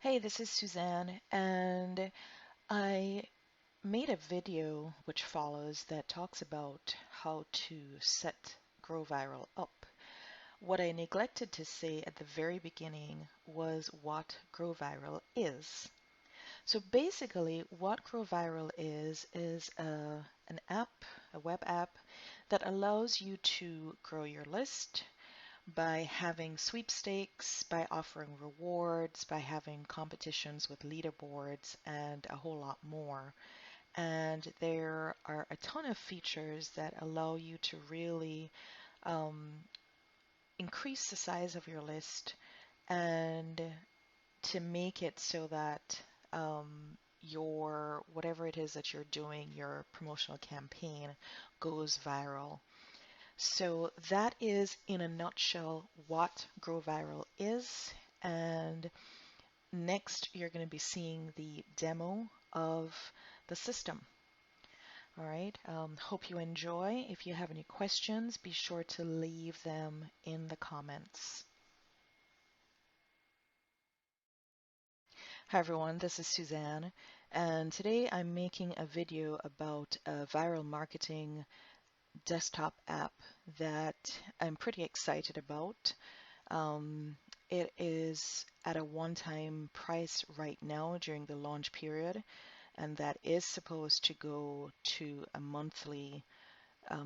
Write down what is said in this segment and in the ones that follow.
Hey, this is Suzanne, and I made a video which follows that talks about how to set Grow Viral up. What I neglected to say at the very beginning was what Grow Viral is. So basically, what Grow Viral is an app, a web app, that allows you to grow your list by having sweepstakes, by offering rewards, by having competitions with leaderboards, and a whole lot more. And there are a ton of features that allow you to really um, increase the size of your list and to make it so that your whatever it is that you're doing, your promotional campaign goes viral. So that is in a nutshell what Grow Viral is. And next you're going to be seeing the demo of the system. All right, hope you enjoy. If you have any questions, be sure to leave them in the comments. Hi everyone, this is Suzanne, and today I'm making a video about a viral marketing desktop app that I'm pretty excited about. It is at a one-time price right now during the launch period, and that is supposed to go to a monthly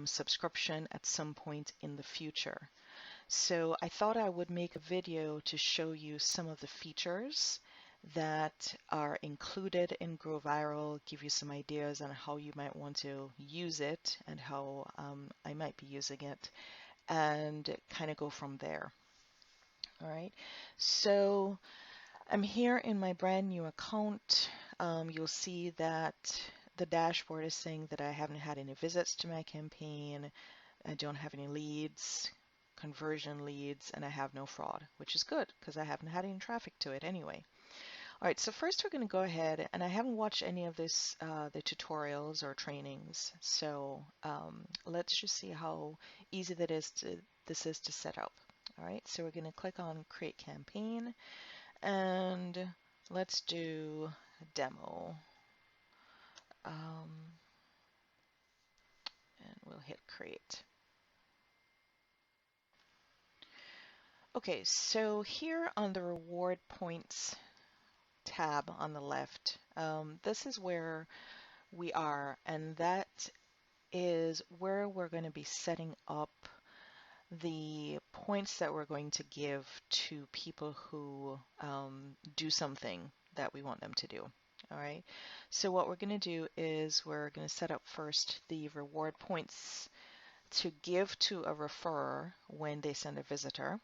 subscription at some point in the future. So I thought I would make a video to show you some of the features that are included in Grow Viral, give you some ideas on how you might want to use it and how I might be using it, and kind of go from there. All right, so I'm here in my brand new account. You'll see that the dashboard is saying that I haven't had any visits to my campaign, I don't have any leads, conversion leads, and I have no fraud, which is good because I haven't had any traffic to it anyway. All right, so first we're going to go ahead, and I haven't watched any of this, the tutorials or trainings, so let's just see how easy this is to set up. All right, so we're going to click on Create Campaign, and let's do a demo. And we'll hit Create. Okay, so here on the Reward Points tab on the left, this is where we are, and that is where we're going to be setting up the points that we're going to give to people who do something that we want them to do. All right, so what we're going to do is we're going to set up first the reward points to give to a referrer when they send a visitor.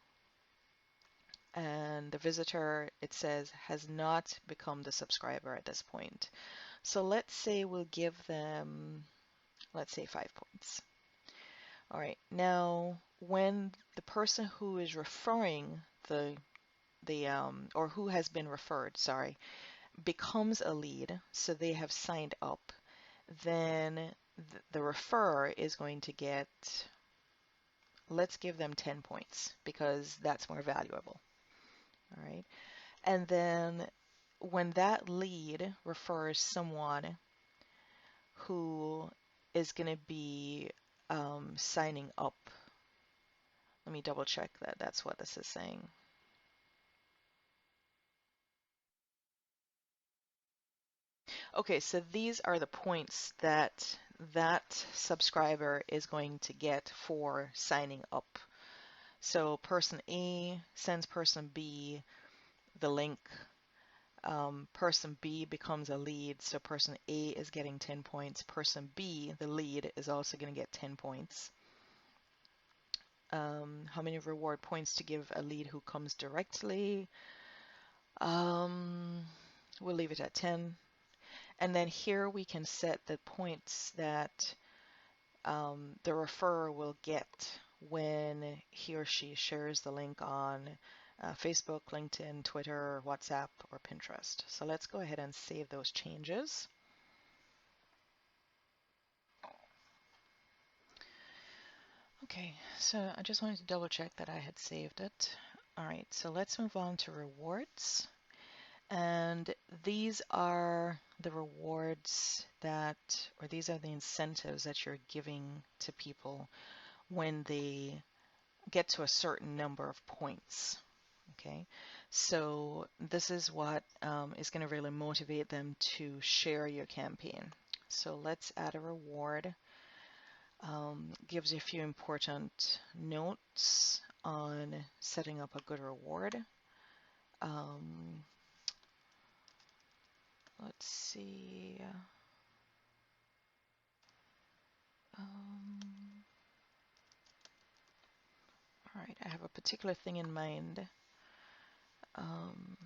And the visitor, it says, has not become the subscriber at this point. So let's say we'll give them, let's say 5 points. All right, now when the person who is referring or who has been referred, sorry, becomes a lead, so they have signed up, then the referrer is going to get, let's give them 10 points because that's more valuable. All right, and then when that lead refers someone who is going to be signing up, let me double check that that's what this is saying. Okay, so these are the points that that subscriber is going to get for signing up. So person A sends person B the link. Person B becomes a lead, so person A is getting 10 points. Person B, the lead, is also going to get 10 points. How many reward points to give a lead who comes directly? We'll leave it at 10. And then here we can set the points that the referrer will get when he or she shares the link on Facebook, LinkedIn, Twitter, WhatsApp, or Pinterest. So let's go ahead and save those changes. Okay, so I just wanted to double check that I had saved it. All right, so let's move on to rewards. And these are the rewards that, or these are the incentives that you're giving to people when they get to a certain number of points. Okay, so this is what is going to really motivate them to share your campaign. So let's add a reward. Gives you a few important notes on setting up a good reward. Um, let's see. Um, all right, I have a particular thing in mind. Um,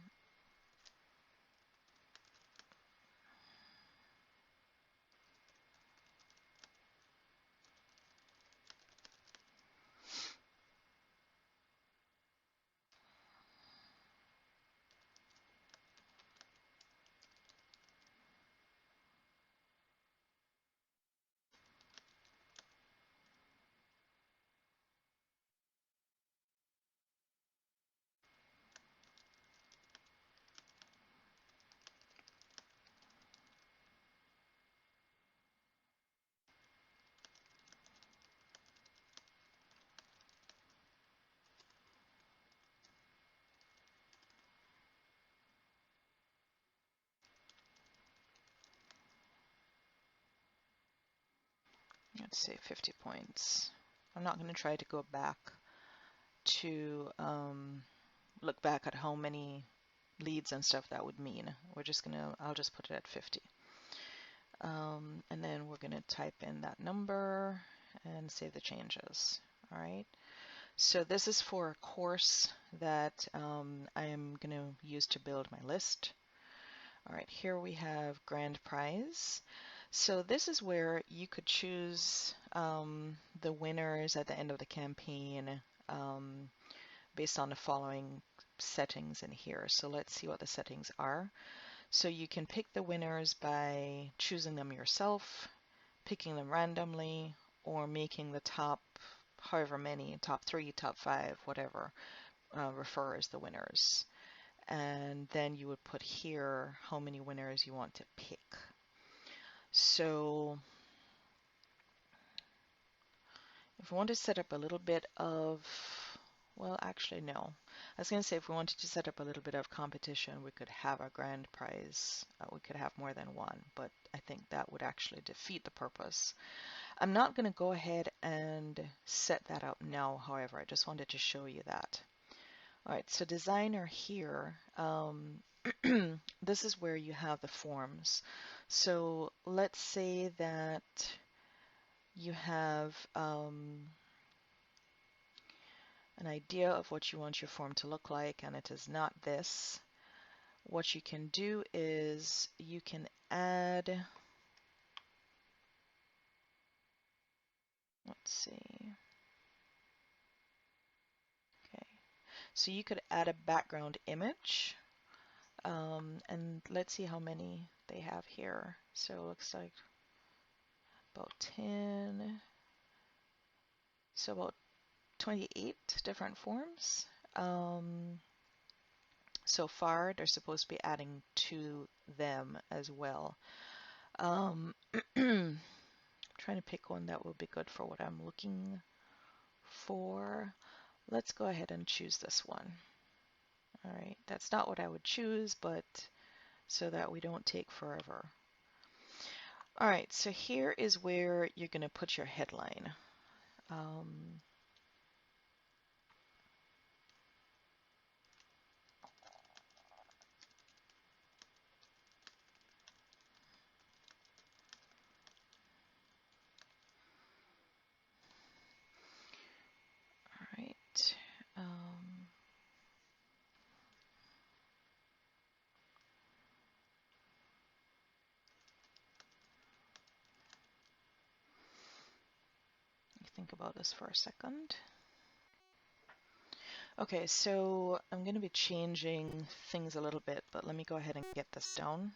let's say 50 points. I'm not going to try to go back to look back at how many leads and stuff that would mean. We're just gonna, I'll just put it at 50. And then we're gonna type in that number and save the changes. All right. So this is for a course that I am gonna use to build my list. All right, here we have grand prize. So this is where you could choose the winners at the end of the campaign based on the following settings in here. So let's see what the settings are. So you can pick the winners by choosing them yourself, picking them randomly, or making the top, however many, top 3, top 5, whatever, refer as the winners. And then you would put here how many winners you want to pick. So if we want to set up a little bit of, well, actually, no. I was going to say if we wanted to set up a little bit of competition, we could have a grand prize. We could have more than one, but I think that would actually defeat the purpose. I'm not going to go ahead and set that up now, however, I just wanted to show you that. All right, so designer here, this is where you have the forms. So let's say that you have an idea of what you want your form to look like, and it is not this. What you can do is you can add, let's see, okay. So you could add a background image, and let's see how many they have here. So it looks like about 10, so about 28 different forms. So far, they're supposed to be adding to them as well. Trying to pick one that will be good for what I'm looking for. Let's go ahead and choose this one. All right, that's not what I would choose, but so that we don't take forever. All right, so here is where you're going to put your headline. All right. Think about this for a second. Okay, so I'm going to be changing things a little bit, but let me go ahead and get this down.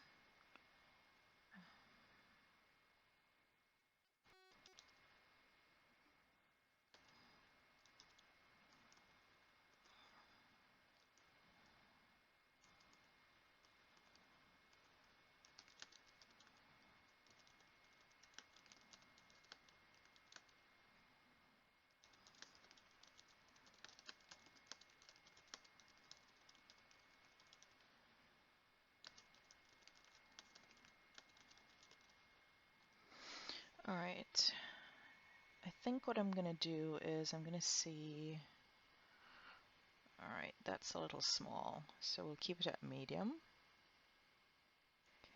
All right. I think what I'm going to do is I'm going to see. All right, that's a little small, so we'll keep it at medium.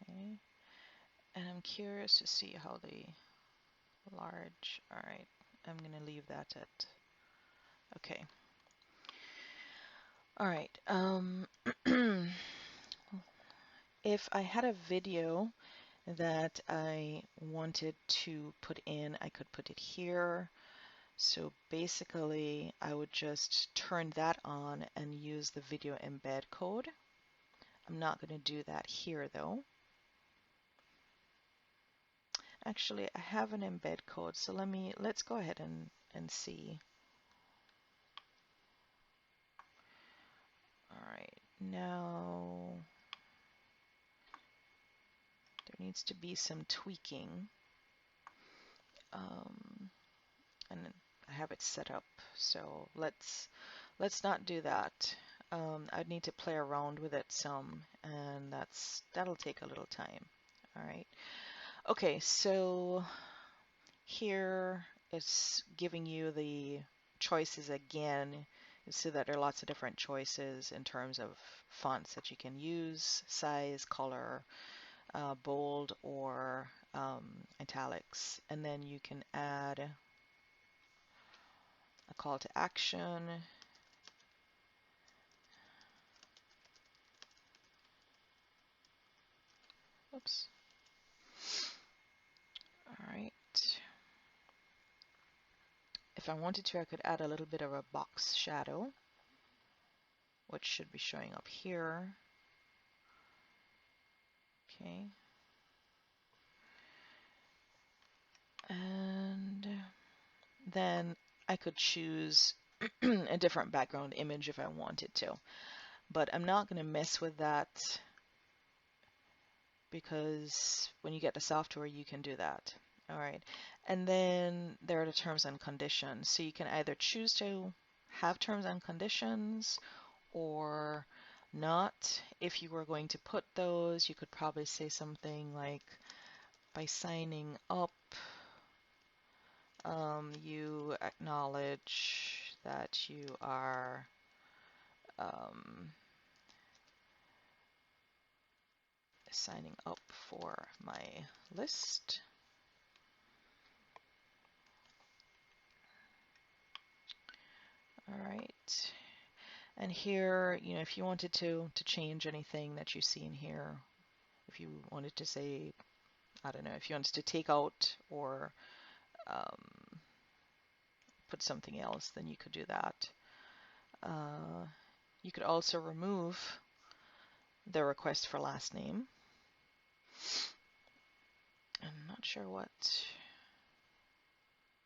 Okay. And I'm curious to see how the large. All right, I'm going to leave that at. Okay. All right. If I had a video that I wanted to put in, I could put it here. So basically, I would just turn that on and use the video embed code. I'm not going to do that here though. Actually, I have an embed code, so let's go ahead and see. All right, now there needs to be some tweaking. And I have it set up, so let's not do that. I'd need to play around with it some, and that'll take a little time. All right. Okay, so here it's giving you the choices again. You see that there are lots of different choices in terms of fonts that you can use, size, color, bold, or italics. And then you can add a call to action. Oops. All right. If I wanted to, I could add a little bit of a box shadow, which should be showing up here. Okay. And then I could choose a different background image if I wanted to. But I'm not going to mess with that because when you get the software, you can do that. All right. And then there are the terms and conditions. So you can either choose to have terms and conditions or not. If you were going to put those, you could probably say something like, by signing up, you acknowledge that you are signing up for my list. All right. And here, if you wanted to change anything that you see in here, if you wanted to say, I don't know, if you wanted to take out or put something else, then you could do that. You could also remove the request for last name. I'm not sure what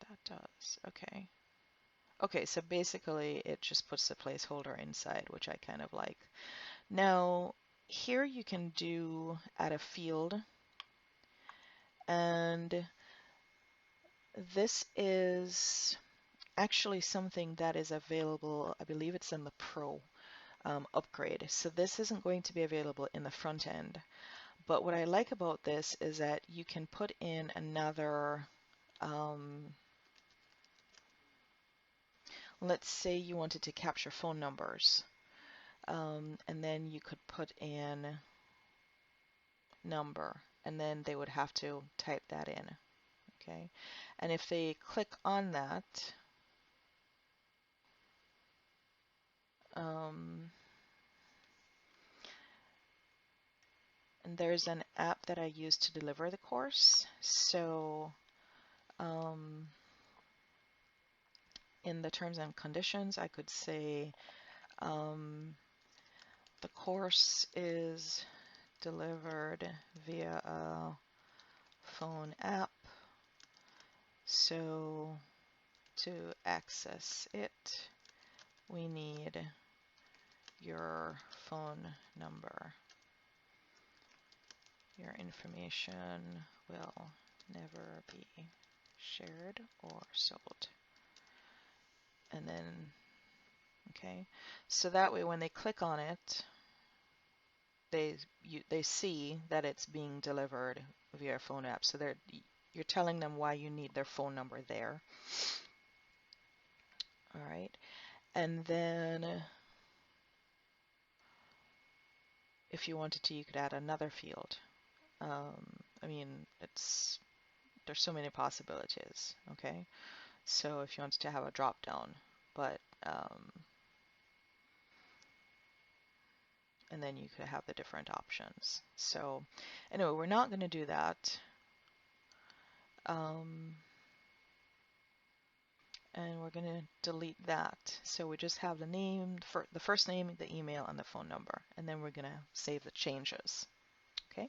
that does. Okay. Okay, so basically it just puts the placeholder inside, which I kind of like. Now, here you can add a field, and this is actually something that is available, I believe it's in the Pro upgrade. So this isn't going to be available in the front end. But what I like about this is that you can put in another, let's say you wanted to capture phone numbers, and then you could put in number, and then they would have to type that in. Okay, and if they click on that, and there's an app that I use to deliver the course. So in the terms and conditions, I could say the course is delivered via a phone app. So to access it, we need your phone number. Your information will never be shared or sold. And then, okay, so that way when they click on it, they see that it's being delivered via a phone app. So you're telling them why you need their phone number there. All right. And then if you wanted to, you could add another field. I mean, there's so many possibilities. Okay. So if you wanted to have a drop down, but and then you could have the different options. So anyway, we're not going to do that. Um, and we're going to delete that. So we just have the name, the first name, the email, and the phone number. And then we're going to save the changes. Okay.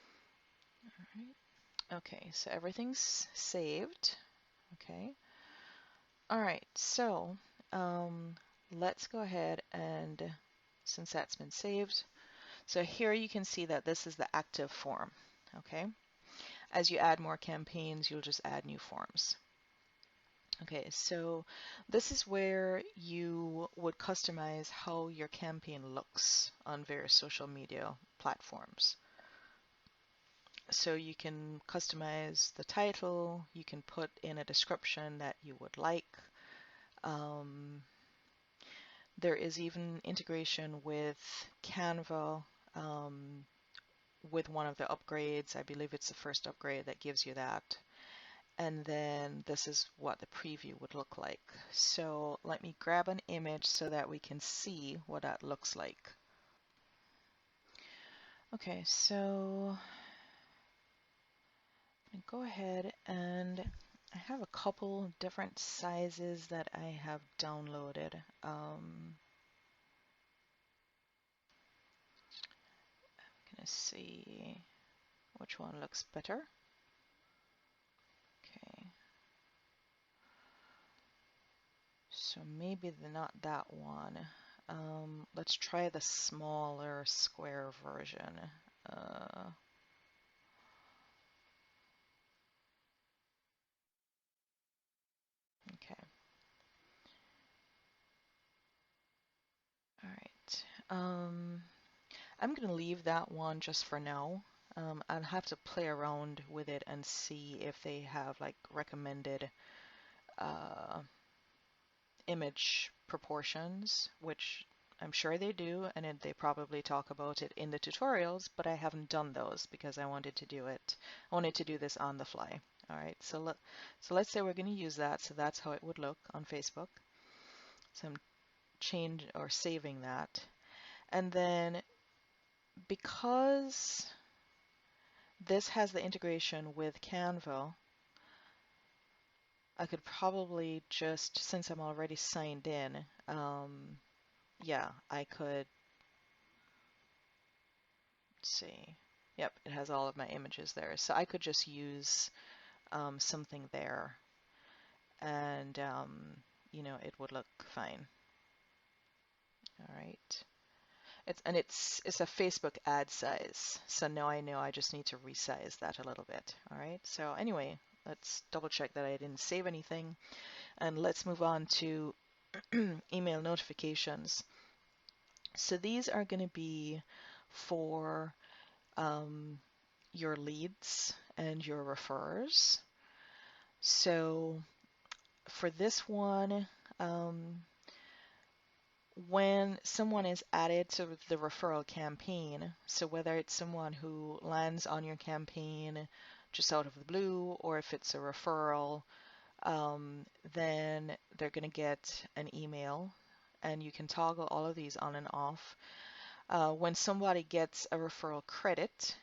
All right. Okay, so everything's saved. Okay. All right, so let's go ahead and, since that's been saved, so here you can see that this is the active form. Okay. As you add more campaigns, you'll just add new forms. Okay, so this is where you would customize how your campaign looks on various social media platforms. So you can customize the title, you can put in a description that you would like. There is even integration with Canva with one of the upgrades. I believe it's the first upgrade that gives you that. And then this is what the preview would look like. So let me grab an image so that we can see what that looks like. Okay, so go ahead, and I have a couple different sizes that I have downloaded. I'm gonna see which one looks better. Okay, so maybe not that one. Let's try the smaller square version. Uh, okay. All right. I'm going to leave that one just for now. I'll have to play around with it and see if they have like recommended uh, image proportions, which I'm sure they do, and they probably talk about it in the tutorials, but I haven't done those because I wanted to do it. I wanted to do this on the fly. All right, so let's say we're going to use that. So that's how it would look on Facebook. So I'm change or saving that. And then because this has the integration with Canva, I could probably just, since I'm already signed in, yeah, I could see. Yep, it has all of my images there. So I could just use something there and, it would look fine. All right. It's a Facebook ad size. So now I know I just need to resize that a little bit. All right. So anyway, let's double check that I didn't save anything. And let's move on to email notifications. So these are going to be for your leads and your referrers. So for this one, when someone is added to the referral campaign, so whether it's someone who lands on your campaign just out of the blue, or if it's a referral, then they're going to get an email, and you can toggle all of these on and off. When somebody gets a referral credit,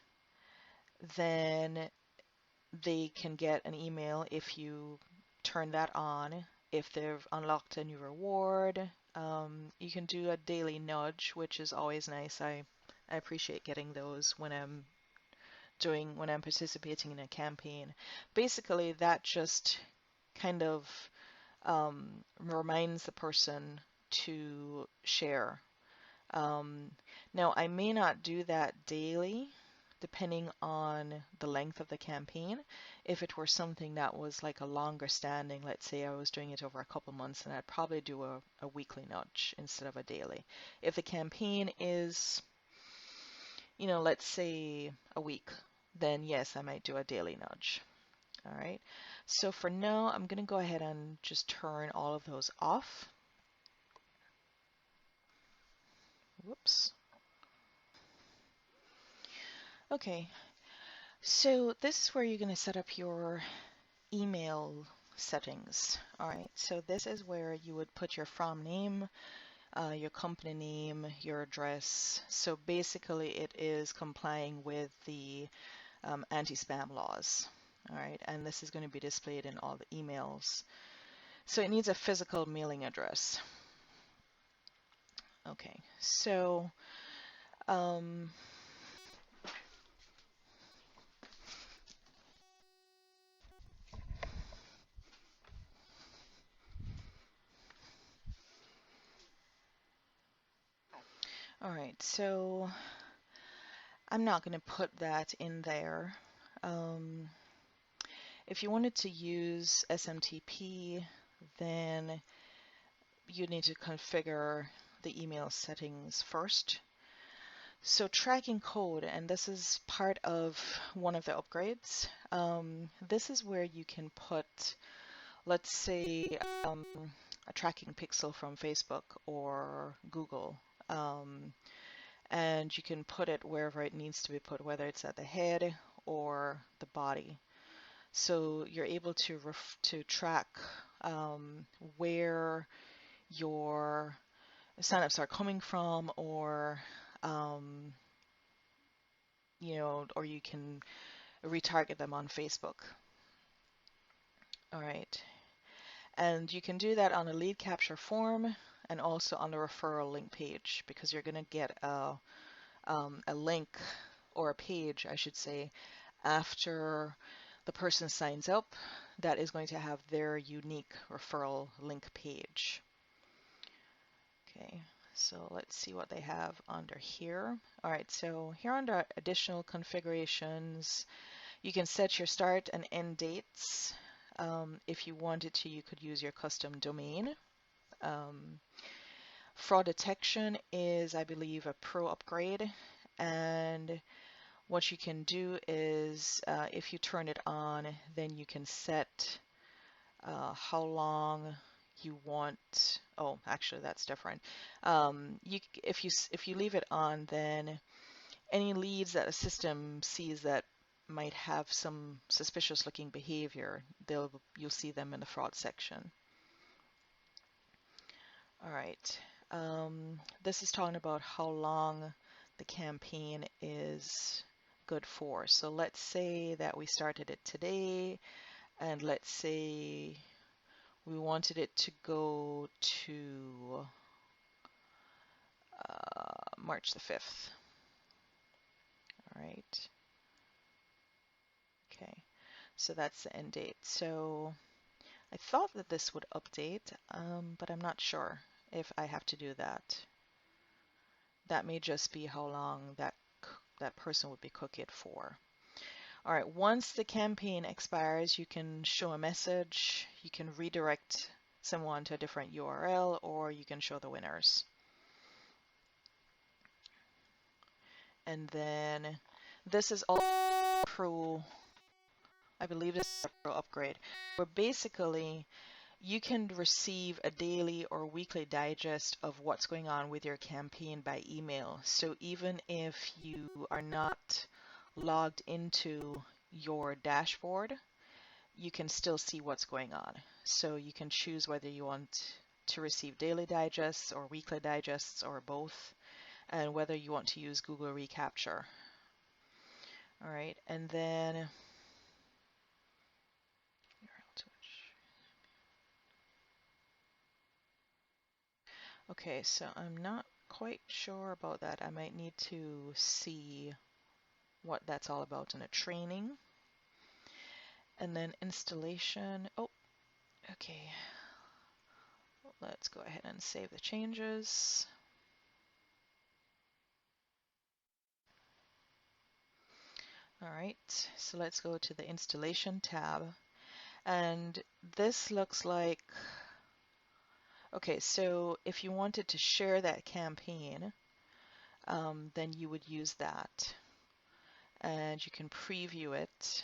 then they can get an email if you turn that on. If they've unlocked a new reward, you can do a daily nudge, which is always nice. I appreciate getting those when I'm participating in a campaign. Basically, that just kind of reminds the person to share. Now, I may not do that daily depending on the length of the campaign. If it were something that was like a longer standing, let's say I was doing it over a couple months, then I'd probably do a weekly nudge instead of a daily. If the campaign is, let's say a week, then yes, I might do a daily nudge. All right. So for now, I'm going to go ahead and just turn all of those off. Whoops. Okay. So this is where you're going to set up your email settings. All right. So this is where you would put your from name, your company name, your address. So basically it is complying with the anti-spam laws. All right. And this is going to be displayed in all the emails. So it needs a physical mailing address. Okay. So all right, so I'm not going to put that in there. If you wanted to use SMTP, then you need to configure the email settings first. So tracking code, and this is part of one of the upgrades. This is where you can put, let's say, a tracking pixel from Facebook or Google. And you can put it wherever it needs to be put, whether it's at the head or the body. So you're able to track where your signups are coming from, or or you can retarget them on Facebook. All right, and you can do that on a lead capture form and also on the referral link page, because you're going to get a link, or a page, I should say, after the person signs up, that is going to have their unique referral link page. Okay, so let's see what they have under here. All right, so here under additional configurations, you can set your start and end dates. If you wanted to, you could use your custom domain. Fraud detection is, I believe, a pro upgrade, and what you can do is, if you turn it on, then you can set how long you want. Oh, actually, that's different. If you leave it on, then any leads that a system sees that might have some suspicious-looking behavior, you'll see them in the fraud section. All right. This is talking about how long the campaign is good for. So let's say that we started it today, and let's say we wanted it to go to March the 5th. All right. Okay. So that's the end date. So I thought that this would update, but I'm not sure if I have to do that. That may just be how long that person would be cookied for. All right, once the campaign expires, you can show a message, you can redirect someone to a different URL, or you can show the winners. And then this is all pro, I believe this is a pro upgrade, where basically you can receive a daily or weekly digest of what's going on with your campaign by email. So even if you are not logged into your dashboard, you can still see what's going on. So you can choose whether you want to receive daily digests or weekly digests or both, and whether you want to use Google reCAPTCHA. All right, and then okay, so I'm not quite sure about that. I might need to see what that's all about in a training. And then installation. Oh, okay. Let's go ahead and save the changes. All right, so let's go to the installation tab. And this looks like, okay, so if you wanted to share that campaign, then you would use that. And you can preview it.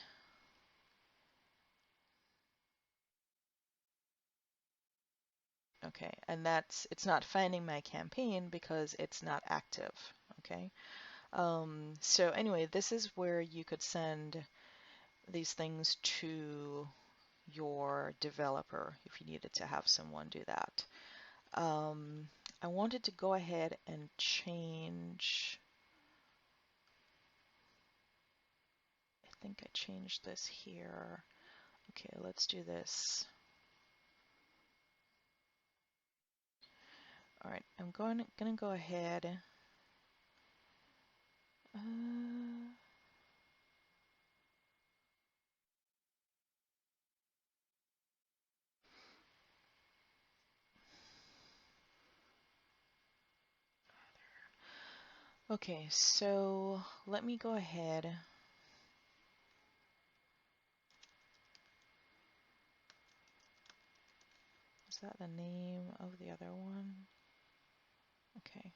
Okay, and it's not finding my campaign because it's not active. Okay, so anyway, this is where you could send these things to your developer if you needed to have someone do that. I wanted to go ahead and change, I think I changed this here. Okay, let's do this. All right, I'm gonna go ahead. Okay, so let me go ahead. Is that the name of the other one? Okay.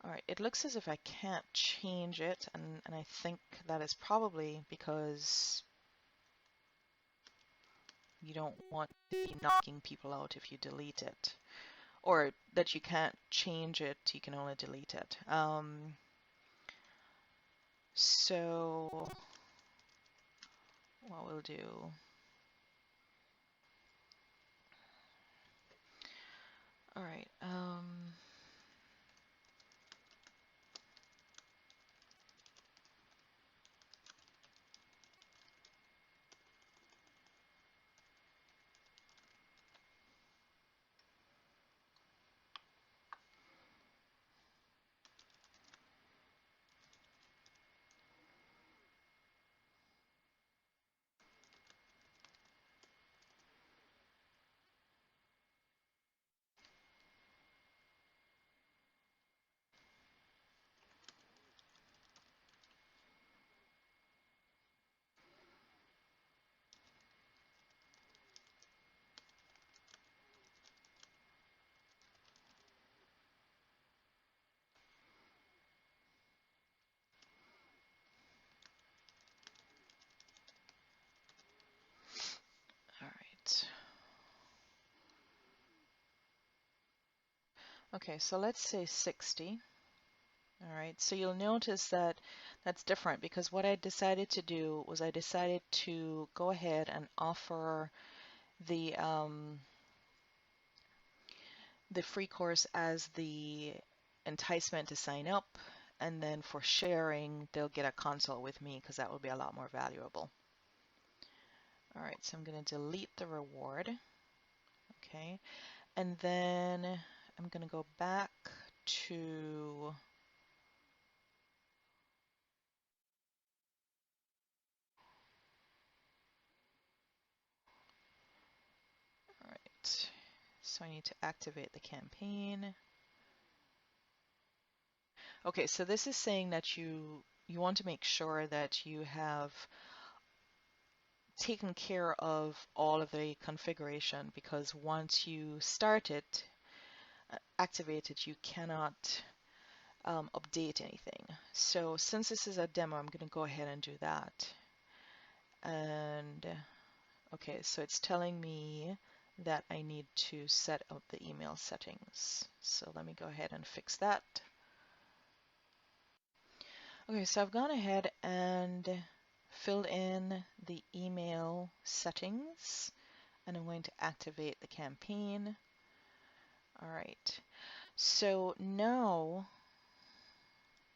All right, it looks as if I can't change it, and I think that is probably because you don't want to be knocking people out if you delete it. Or that you can't change it, you can only delete it. So what we'll do, all right, all right. Okay, so let's say 60. All right, so you'll notice that that's different because what I decided to do was I decided to go ahead and offer the free course as the enticement to sign up, and then for sharing, they'll get a consult with me because that will be a lot more valuable. All right, so I'm going to delete the reward. Okay, and then I'm going to go back to all right, so I need to activate the campaign. Okay, so this is saying that you want to make sure that you have taken care of all of the configuration, because once you start it, activate it, you cannot update anything. So since this is a demo, I'm going to go ahead and do that. And okay, so it's telling me that I need to set up the email settings. So let me go ahead and fix that. Okay, so I've gone ahead and filled in the email settings, and I'm going to activate the campaign. All right, so now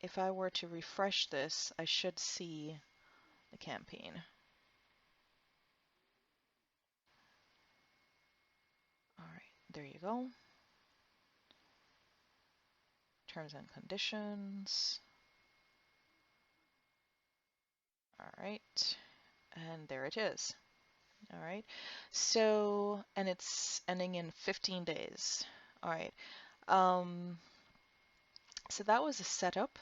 if I were to refresh this, I should see the campaign. All right, there you go. Terms and conditions. All right, and there it is. All right, so, and it's ending in 15 days. All right, so that was a setup.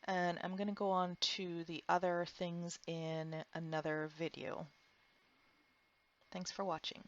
and I'm going to go on to the other things in another video. Thanks for watching.